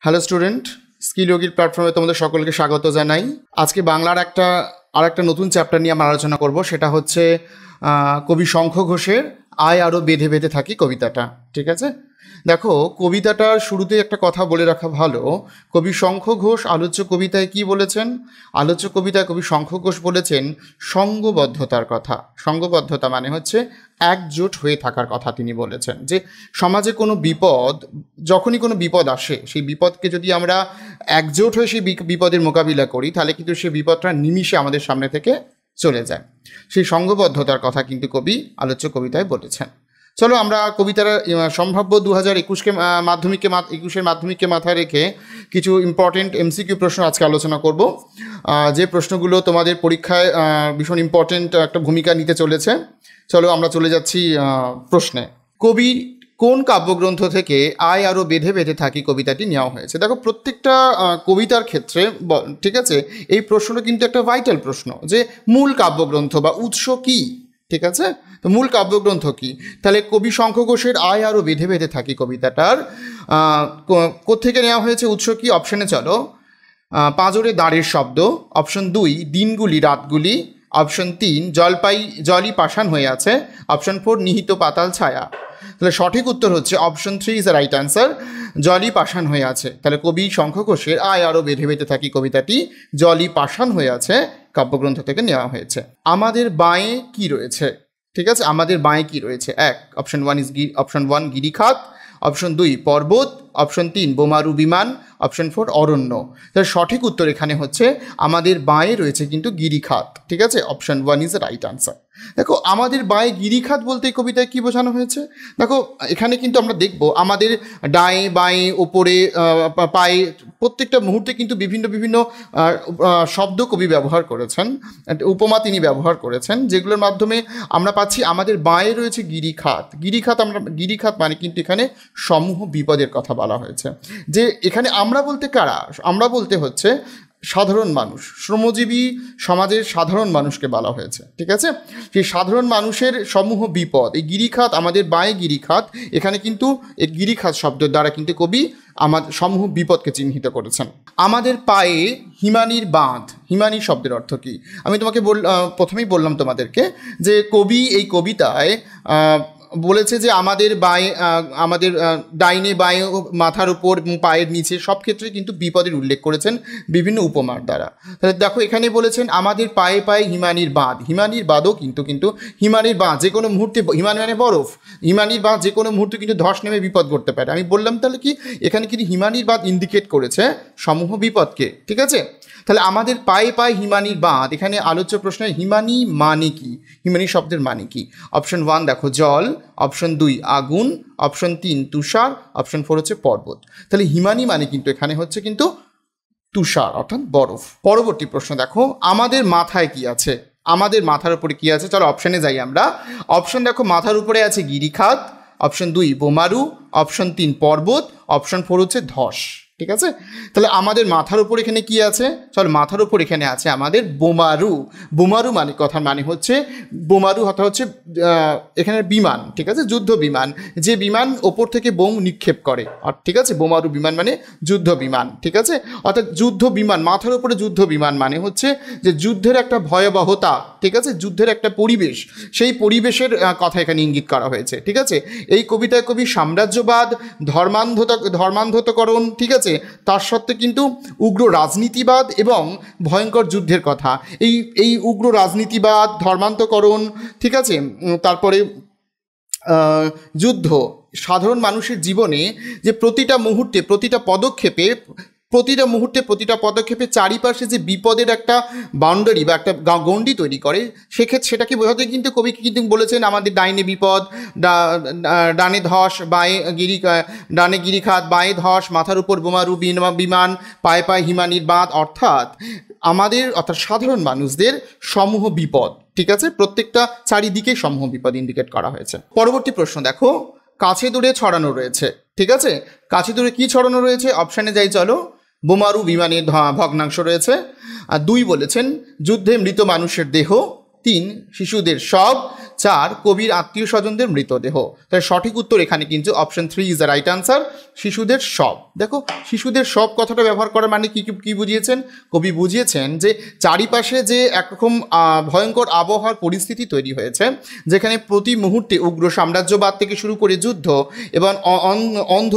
Hello student, skill যোগীর প্ল্যাটফর্মে তোমাদের সকলকে স্বাগত জানাই। আজকে বাংলার আরেকটা নতুন চ্যাপ্টার নিয়ে আমরা আলোচনা করব। সেটা হচ্ছে কবি শঙ্খ ঘোষের আয় আরও বেঁধে বেঁধে থাকি কবিতাটা। ঠিক আছে, দেখো কবিতাটার শুরুতে একটা কথা বলে রাখা ভালো। কবি শঙ্খ ঘোষ আলোচ্য কবিতায় কি বলেছেন? আলোচ্য কবিতায় কবি শঙ্খ ঘোষ বলেছেন সঙ্গবদ্ধতার কথা। সঙ্গবদ্ধতা মানে হচ্ছে একজোট হয়ে থাকার কথা তিনি বলেছেন। যে সমাজে কোনো বিপদ, যখনই কোনো বিপদ আসে, সেই বিপদকে যদি আমরা একজোট হয়ে সেই বিপদের মোকাবিলা করি, তাহলে কিন্তু সেই বিপদটা নিমিষে আমাদের সামনে থেকে চলে যায়। সেই সঙ্গবদ্ধতার কথা কিন্তু কবি আলোচ্য কবিতায় বলেছেন। চলো আমরা কবিতার সম্ভাব্য 2021 মাধ্যমিককে মাথায় রেখে কিছু ইম্পর্টেন্ট এমসিকিউ প্রশ্ন আজকে আলোচনা করব, যে প্রশ্নগুলো তোমাদের পরীক্ষায় ভীষণ ইম্পর্টেন্ট একটা ভূমিকা নিতে চলেছে। চলো আমরা চলে যাচ্ছি প্রশ্নে। কবি কোন কাব্যগ্রন্থ থেকে আয় আরও বেঁধে বেঁধে থাকি কবিতাটি নেওয়া হয়েছে? দেখো প্রত্যেকটা কবিতার ক্ষেত্রে, ঠিক আছে, এই প্রশ্নটা কিন্তু একটা ভাইটাল প্রশ্ন যে মূল কাব্যগ্রন্থ বা উৎস কী। ঠিক আছে, তো মূল কাব্যগ্রন্থ কী? তাহলে কবি শঙ্খ ঘোষের আয় আরও বেঁধে বেঁধে থাকি কবিতাটার কোত্থেকে নেওয়া হয়েছে, উৎস কী? অপশানে চলো, পাঁজরে দাঁড়ের শব্দ, অপশন 2 দিনগুলি রাতগুলি, অপশন 3 জলই পাষাণ হয়ে আছে, অপশন 4 নিহিত পাতাল ছায়া। তাহলে সঠিক উত্তর হচ্ছে option 3 is the right answer, জলই পাষাণ হয়ে আছে। তাহলে কবি শঙ্খ ঘোষের আয় আরও বেঁধে বেঁধে থাকি কবিতাটি জলই পাষাণ হয়ে আছে কাব্যগ্রন্থ থেকে নেওয়া হয়েছে। আমাদের বাঁয়ে কি রয়েছে? ঠিক আছে, আমাদের বাঁয়ে কি রয়েছে? অপশন 1 গিরিখাত, অপশন 2 পর্বত, অপশন 3 বোমারু বিমান, অপশন 4 অরণ্য। তাহলে সঠিক উত্তর এখানে হচ্ছে আমাদের বাঁয়ে রয়েছে কিন্তু গিরিখাত। ঠিক আছে, option 1 is the right answer. দেখো আমাদের বাঁয়ে গিরিখাত বলতে এই কবিতায় কী বোঝানো হয়েছে? দেখো এখানে কিন্তু আমরা দেখব আমাদের ডায়ে বাঁয়ে ওপরে পায়ে প্রত্যেকটা মুহূর্তে কিন্তু বিভিন্ন বিভিন্ন শব্দ কবি ব্যবহার করেছেন, উপমা তিনি ব্যবহার করেছেন, যেগুলোর মাধ্যমে আমরা পাচ্ছি আমাদের বাঁয়ে রয়েছে গিরিখাত। গিরিখাত মানে কিন্তু এখানে সমূহ বিপদের কথা বলা হয়েছে। যে এখানে আমরা বলতে কারা? আমরা বলতে হচ্ছে সাধারণ মানুষ, শ্রমজীবী সমাজের সাধারণ মানুষকে বলা হয়েছে। ঠিক আছে, সেই সাধারণ মানুষের সমূহ বিপদ, এই গিরিখাত, আমাদের বাঁয়ে গিরিখাত, এখানে কিন্তু এই গিরিখাত শব্দের দ্বারা কিন্তু কবি আমাদের সমূহ বিপদকে চিহ্নিত করেছেন। আমাদের পায়ে হিমানির বাঁধ, হিমানি শব্দের অর্থ কী? আমি তোমাকে প্রথমেই বললাম তোমাদেরকে যে কবি এই কবিতায় বলেছে যে আমাদের বাঁয়ে, আমাদের ডাইনে বাঁয়ে, মাথার উপর, পায়ের নিচে সব ক্ষেত্রে কিন্তু বিপদের উল্লেখ করেছেন বিভিন্ন উপমার দ্বারা। তাহলে দেখো এখানে বলেছেন আমাদের পায়ে পায়ে হিমানির বাঁধ। হিমানির বাঁধও কিন্তু হিমানির বাঁধ যে কোনো মুহূর্তে, হিমানি মানে বরফ, হিমানির বাঁধ যে কোনো মুহূর্তে কিন্তু ধস নেমে বিপদ করতে পারে। আমি বললাম তাহলে কি এখানে কিন্তু হিমানির বাঁধ ইন্ডিকেট করেছে সমূহ বিপদকে। ঠিক আছে, তাহলে আমাদের পায়ে পায়ে হিমানির বাঁধ, এখানে আলোচ্য প্রশ্ন হিমানি মানে কি? হিমানি শব্দের মানে কি? অপশন 1 দেখো জল, অপশন 2 আগুন, অপশন 3 তুষার, অপশন 4 হচ্ছে পর্বত। তাহলে হিমানি মানে কিন্তু এখানে হচ্ছে কিন্তু তুষার অর্থাৎ বরফ। পরবর্তী প্রশ্ন দেখো আমাদের মাথায় কি আছে? আমাদের মাথার উপরে কি আছে? চলো অপশানে যাই আমরা। অপশন দেখো মাথার উপরে আছে গিরিখাত, অপশন 2 বোমারু, অপশন 3 পর্বত, অপশন 4 হচ্ছে ধস। ঠিক আছে, তাহলে আমাদের মাথার উপর এখানে কি আছে? চলো মাথার উপর এখানে আছে আমাদের বোমারু। বোমারু মানে কথার মানে হচ্ছে, বোমারু অর্থাৎ হচ্ছে এখানে বিমান। ঠিক আছে, যুদ্ধ বিমান, যে বিমান ওপর থেকে বোম নিক্ষেপ করে। আর ঠিক আছে, বোমারু বিমান মানে যুদ্ধ বিমান। ঠিক আছে, অর্থাৎ যুদ্ধ বিমান, মাথার উপরে যুদ্ধ বিমান মানে হচ্ছে যে যুদ্ধের একটা ভয়াবহতা, ঠিক আছে, যুদ্ধের একটা পরিবেশ, সেই পরিবেশের কথা এখানে ইঙ্গিত করা হয়েছে। ঠিক আছে, এই কবিতায় কবি সাম্রাজ্যবাদ, ধর্মান্ধতাকরণ, ঠিক আছে, তার সত্ত্বে কিন্তু উগ্র রাজনীতিবাদ এবং ভয়ঙ্কর যুদ্ধের কথা, এই উগ্র রাজনীতিবাদ, ধর্মান্তকরণ, ঠিক আছে, তারপরে যুদ্ধ, সাধারণ মানুষের জীবনে যে প্রতিটা মুহূর্তে, প্রতিটা পদক্ষেপে চারিপাশে যে বিপদের একটা বাউন্ডারি বা একটা গণ্ডি তৈরি করে, সেক্ষেত্রে সেটাকে বোঝাতে কিন্তু কবি কিন্তু বলেছেন আমাদের ডাইনে বিপদ, ডানে ধস, ডানে গিরিখাত, বাঁয়ে ধস, মাথার উপর বোমারু বিমান, পায়ে পায়ে হিমানির বাঁধ, অর্থাৎ সাধারণ মানুষদের সমূহ বিপদ। ঠিক আছে, প্রত্যেকটা চারিদিকে সমূহ বিপদ ইন্ডিকেট করা হয়েছে। পরবর্তী প্রশ্ন দেখো কাছে দূরে ছড়ানো রয়েছে। ঠিক আছে, কাছে দূরে কি ছড়ানো রয়েছে? অপশানে যাই চলো, বোমারু বিমানের ভগ্নাংশ রয়েছে। আর 2 বলেছেন যুদ্ধে মৃত মানুষের দেহ, 3 শিশুদের শব, 4 কবির আত্মীয় স্বজনদের মৃতদেহ। তাহলে সঠিক উত্তর এখানে কিন্তু option 3 is the right answer, শিশুদের শব। দেখো শিশুদের শব কথাটা ব্যবহার করা মানে কি বুঝিয়েছেন? কবি বুঝিয়েছেন যে চারিপাশে যে একরকম ভয়ঙ্কর আবহাওয়ার পরিস্থিতি তৈরি হয়েছে, যেখানে প্রতি মুহূর্তে উগ্র সাম্রাজ্যবাদ থেকে শুরু করে যুদ্ধ এবং অন্ধ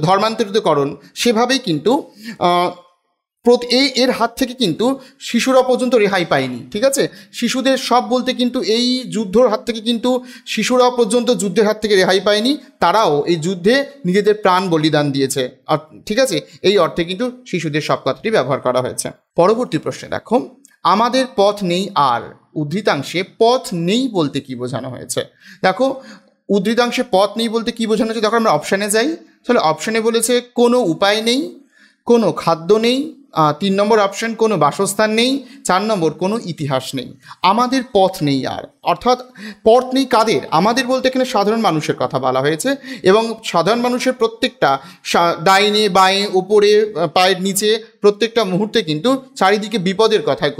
ধর্মান্তরিতকরণ, সেভাবেই কিন্তু এর হাত থেকে কিন্তু শিশুরা পর্যন্ত রেহাই পায়নি। ঠিক আছে, শিশুদের সব বলতে কিন্তু এই যুদ্ধর হাত থেকে কিন্তু শিশুরা পর্যন্ত যুদ্ধের হাত থেকে রেহাই পায়নি, তারাও এই যুদ্ধে নিজেদের প্রাণ বলিদান দিয়েছে। ঠিক আছে, এই অর্থে কিন্তু শিশুদের সব কথাটি ব্যবহার করা হয়েছে। পরবর্তী প্রশ্নে দেখো, আমাদের পথ নেই আর উদ্ধৃতাংশে পথ নেই বলতে কি বোঝানো হয়েছে? দেখো উদ্ধৃতাংশে পথ নেই বলতে কি বোঝানো হয়েছে, দেখো আমরা অপশানে যাই। তাহলে অপশানে বলেছে কোনো উপায় নেই, কোনো খাদ্য নেই, 3 নম্বর অপশন কোনো বাসস্থান নেই, 4 নম্বর কোনো ইতিহাস নেই। আমাদের পথ নেই আর, অর্থাৎ পথ নেই কাদের? আমাদের বলতে এখানে সাধারণ মানুষের কথা বলা হয়েছে, এবং সাধারণ মানুষের প্রত্যেকটা ডাইনে বাঁয়ে উপরে পায়ের নিচে প্রত্যেকটা মুহূর্তে কিন্তু চারিদিকে বিপদের কথায়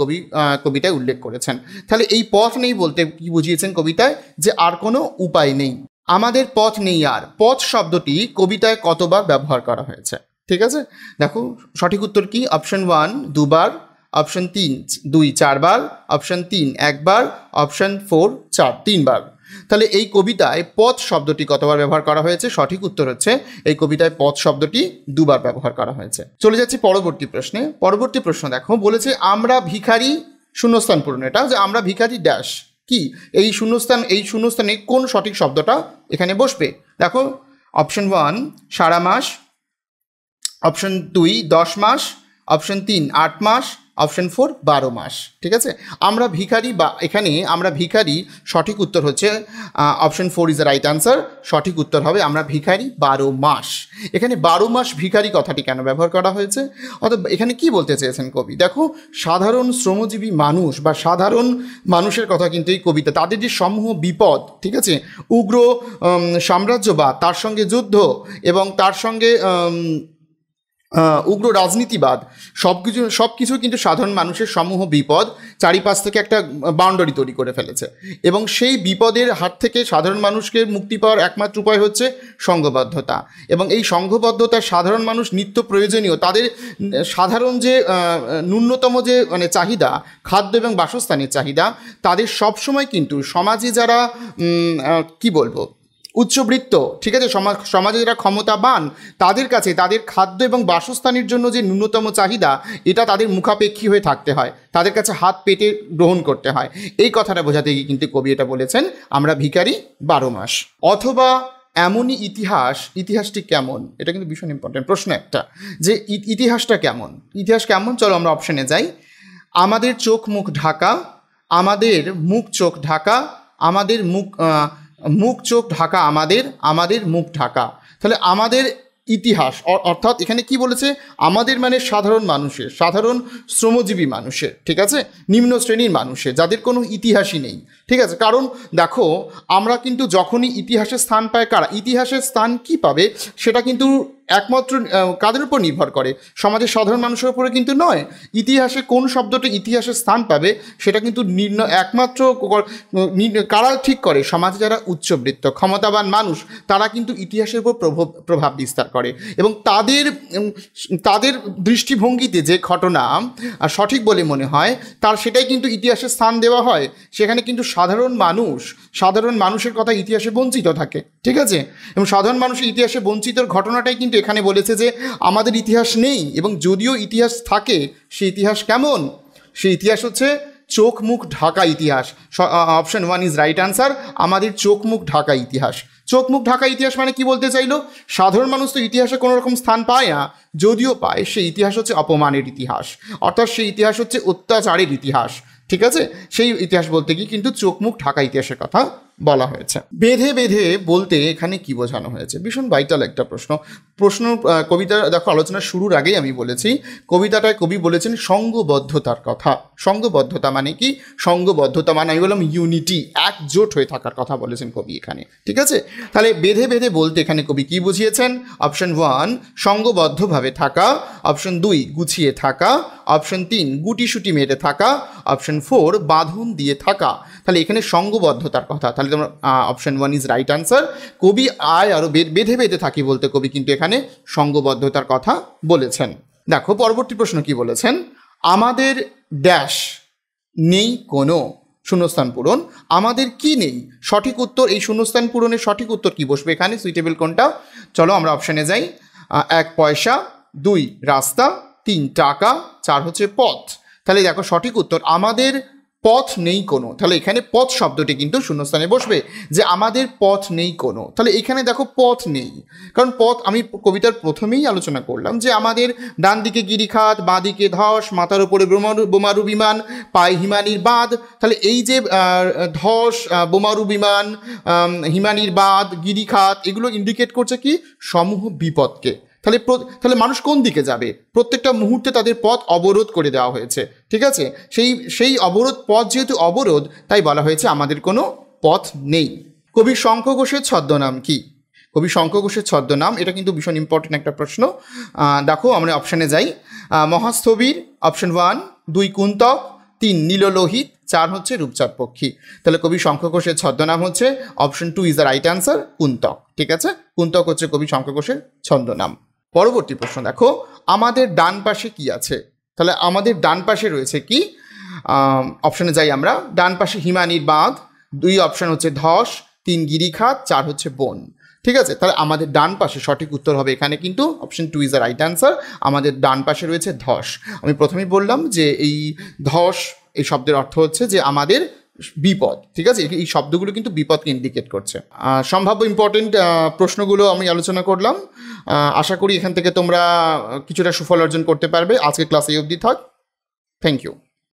কবিতায় উল্লেখ করেছেন। তাহলে এই পথ নেই বলতে কি বুঝিয়েছেন কবিতায়? যে আর কোনো উপায় নেই। আমাদের পথ নেই আর, পথ শব্দটি কবিতায় কতবার ব্যবহার করা হয়েছে? ঠিক আছে, দেখো সঠিক উত্তর কি? অপশন 1 2বার, অপশন 2 4 বার, অপশন 3 1 বার, অপশন 4 3 বার। তাহলে এই কবিতায় পথ শব্দটি কতবার ব্যবহার করা হয়েছে? সঠিক উত্তর হচ্ছে এই কবিতায় পথ শব্দটি 2 বার ব্যবহার করা হয়েছে। চলে যাচ্ছি পরবর্তী প্রশ্নে। পরবর্তী প্রশ্ন দেখো, বলেছে আমরা ভিখারি শূন্যস্থান পূরণ, এটা যে আমরা ভিখারি ড্যাশ কি, এই শূন্যস্থানে কোন সঠিক শব্দটা এখানে বসবে? দেখো অপশন 1 সারা মাস, অপশন 2 10 মাস, অপশন 3 8 মাস, অপশন 4 12 মাস। ঠিক আছে, আমরা ভিখারি বা এখানে আমরা ভিখারি, সঠিক উত্তর হচ্ছে option 4 is the right answer, সঠিক উত্তর হবে আমরা ভিখারি 12 মাস। এখানে 12 মাস ভিখারি কথাটি কেন ব্যবহার করা হয়েছে, অর্থাৎ এখানে কি বলতে চেয়েছেন কবি? দেখো সাধারণ শ্রমজীবী মানুষ বা সাধারণ মানুষের কথা কিন্তু এই কবিতা, তাদের যে সমূহ বিপদ, ঠিক আছে, উগ্র সাম্রাজ্যবাদ, তার সঙ্গে যুদ্ধ এবং তার সঙ্গে উগ্র রাজনীতিবাদ, সব কিছু কিন্তু সাধারণ মানুষের সমূহ বিপদ চারিপাশ থেকে একটা বাউন্ডারি তৈরি করে ফেলেছে, এবং সেই বিপদের হাত থেকে সাধারণ মানুষকে মুক্তি পাওয়ার একমাত্র উপায় হচ্ছে সংঘবদ্ধতা, এবং এই সংঘবদ্ধতা সাধারণ মানুষ নিত্য প্রয়োজনীয় তাদের সাধারণ যে ন্যূনতম যে মানে চাহিদা, খাদ্য এবং বাসস্থানের চাহিদা, তাদের সবসময় কিন্তু সমাজে যারা কি বলবো উচ্চবৃত্ত, ঠিক আছে, সমাজে যারা ক্ষমতাবান, তাদের কাছে তাদের খাদ্য এবং বাসস্থানের জন্য যে ন্যূনতম চাহিদা, এটা তাদের মুখাপেক্ষী হয়ে থাকতে হয়, তাদের কাছে হাত পেতে গ্রহণ করতে হয়। এই কথাটা বোঝাতে গিয়ে কিন্তু কবি এটা বলেছেন আমরা ভিখারি 12 মাস। অথবা এমনই ইতিহাসটি কেমন, এটা কিন্তু ভীষণ ইম্পর্টেন্ট প্রশ্ন একটা, যে ইতিহাসটা কেমন, ইতিহাস কেমন? চলো আমরা অপশানে যাই। আমাদের চোখ মুখ ঢাকা, আমাদের মুখ চোখ ঢাকা, আমাদের মুখ চোখ ঢাকা, আমাদের মুখ ঢাকা। তাহলে আমাদের ইতিহাস, অর্থাৎ এখানে কি বলেছে? আমাদের মানে সাধারণ মানুষের, সাধারণ শ্রমজীবী মানুষের, ঠিক আছে, নিম্ন শ্রেণীর মানুষের, যাদের কোনো ইতিহাসই নেই। ঠিক আছে, কারণ দেখো আমরা কিন্তু যখনই ইতিহাসের স্থান পায়, কারা ইতিহাসের স্থান কি পাবে সেটা কিন্তু একমাত্র কাদের উপর নির্ভর করে? সমাজের সাধারণ মানুষের উপরে কিন্তু নয়। ইতিহাসে কোন শব্দটা ইতিহাসের স্থান পাবে সেটা কিন্তু একমাত্র কারা ঠিক করে? সমাজে যারা উচ্চবৃত্ত ক্ষমতাবান মানুষ, তারা কিন্তু ইতিহাসের উপর প্রভাব বিস্তার করে, এবং তাদের দৃষ্টিভঙ্গিতে যে ঘটনা সঠিক বলে মনে হয় সেটাই কিন্তু ইতিহাসের স্থান দেওয়া হয়। সেখানে কিন্তু সাধারণ মানুষের কথা ইতিহাসে বঞ্চিত থাকে। ঠিক আছে, এবং সাধারণ মানুষের ইতিহাসে বঞ্চিতর ঘটনাটাই কিন্তু এখানে বলেছে যে আমাদের ইতিহাস নেই, এবং যদিও ইতিহাস থাকে সেই ইতিহাস কেমন? সেই ইতিহাস হচ্ছে চোখ মুখ ঢাকা ইতিহাস। অপশন 1 ইজ রাইট আনসার, আমাদের চোখ মুখ ঢাকা ইতিহাস। চোখ মুখ ঢাকা ইতিহাস মানে কি বলতে চাইলো? সাধারণ মানুষ তো ইতিহাসে কোনো রকম স্থান পায় না, যদিও পায় সেই ইতিহাস হচ্ছে অপমানের ইতিহাস, অর্থাৎ সেই ইতিহাস হচ্ছে অত্যাচারের ইতিহাস। ঠিক আছে, সেই ইতিহাস বলতে গিয়ে কিন্তু চোখ মুখ ঢাকা ইতিহাসের কথা বলা হয়েছে। বেঁধে বেঁধে বলতে এখানে কি বোঝানো হয়েছে? ভীষণ ভাইটাল একটা প্রশ্ন কবিতা দেখো, আলোচনার শুরুর আগেই আমি বলেছি কবিতাটায় কবি বলেছেন সঙ্গবদ্ধতার কথা। সঙ্গবদ্ধতা মানে কি? সঙ্গবদ্ধতা মানে আমি বললাম ইউনিটি, একজোট হয়ে থাকার কথা বলেছেন কবি এখানে, ঠিক আছে? তাহলে বেঁধে বেঁধে বলতে এখানে কবি কি বুঝিয়েছেন? অপশন 1 সঙ্গবদ্ধভাবে থাকা, অপশন 2 গুছিয়ে থাকা, অপশন 3 গুটিসুটি মেরে থাকা, অপশন 4 বাঁধন দিয়ে থাকা। তাহলে এখানে সঙ্গবদ্ধতার কথা, তাহলে তোমার অপশন 1 ইজ রাইট আনসার। কবি আরও বেঁধে বেঁধে থাকি বলতে কবি কিন্তু এখানে সঙ্গবদ্ধতার কথা বলেছেন। দেখো পরবর্তী প্রশ্ন কি বলেছেন? আমাদের ড্যাশ নেই কোনো শূন্যস্থান পূরণ। আমাদের কি নেই? সঠিক উত্তর, এই শূন্যস্থান পূরণের সঠিক উত্তর কি বসবে এখানে? সুইটেবল কোনটা? চলো আমরা অপশানে যাই। 1 পয়সা, 2 রাস্তা, 3 টাকা, 4 হচ্ছে পথ। তাহলে দেখো সঠিক উত্তর আমাদের পথ নেই কোনো। তাহলে এখানে পথ শব্দটি কিন্তু শূন্যস্থানে বসবে, যে আমাদের পথ নেই কোনো। তাহলে এখানে দেখো পথ নেই, কারণ পথ আমি কবিতার প্রথমেই আলোচনা করলাম যে আমাদের ডান দিকে গিরিখাত, বাঁ দিকে ধস, মাথার উপরে বোমারু বিমান, পায়ে হিমানির বাঁধ। তাহলে এই যে ধস, বোমারু বিমান, হিমানির বাঁধ, গিরিখাত, এগুলো ইন্ডিকেট করছে কি? সমূহ বিপদকে। তাহলে মানুষ কোন দিকে যাবে? প্রত্যেকটা মুহূর্তে তাদের পথ অবরোধ করে দেওয়া হয়েছে, ঠিক আছে? সেই অবরোধ, পথ যেহেতু অবরোধ, তাই বলা হয়েছে আমাদের কোনো পথ নেই। কবি শঙ্খ ঘোষের ছদ্মনাম কি? কবি শঙ্খ ঘোষের ছদ্মনাম, এটা কিন্তু ভীষণ ইম্পর্টেন্ট একটা প্রশ্ন। দেখো আমরা অপশানে যাই। মহাস্থবির, অপশন 1 2 কুন্তক, 3 নীললোহিত, 4 হচ্ছে রূপচাঁদ পক্ষী। তাহলে কবি শঙ্খ ঘোষের ছদ্মনাম হচ্ছে option 2 is the right answer, Kuntak, ঠিক আছে? কুন্তক হচ্ছে কবি শঙ্খ ঘোষের ছদ্মনাম। পরবর্তী প্রশ্ন দেখো, আমাদের ডান পাশে কি আছে? তাহলে আমাদের ডান পাশে রয়েছে কি? অপশানে যাই আমরা। ডান পাশে হিমানির বাঁধ, 2 অপশান হচ্ছে ধস, 3 গিরিখাত, 4 হচ্ছে বন, ঠিক আছে? তাহলে আমাদের ডান পাশে সঠিক উত্তর হবে এখানে কিন্তু option 2 is the right answer. আমাদের ডান পাশে রয়েছে ধস। আমি প্রথমেই বললাম যে এই ধস, এই শব্দের অর্থ হচ্ছে যে আমাদের বিপদ, ঠিক আছে? এই শব্দগুলো কিন্তু বিপদকে ইন্ডিকেট করছে। সম্ভাব্য ইম্পর্টেন্ট প্রশ্নগুলো আমি আলোচনা করলাম। আশা করি এখান থেকে তোমরা কিছুটা সুফল অর্জন করতে পারবে। আজকে ক্লাস এই অবধি থাক। Thank you.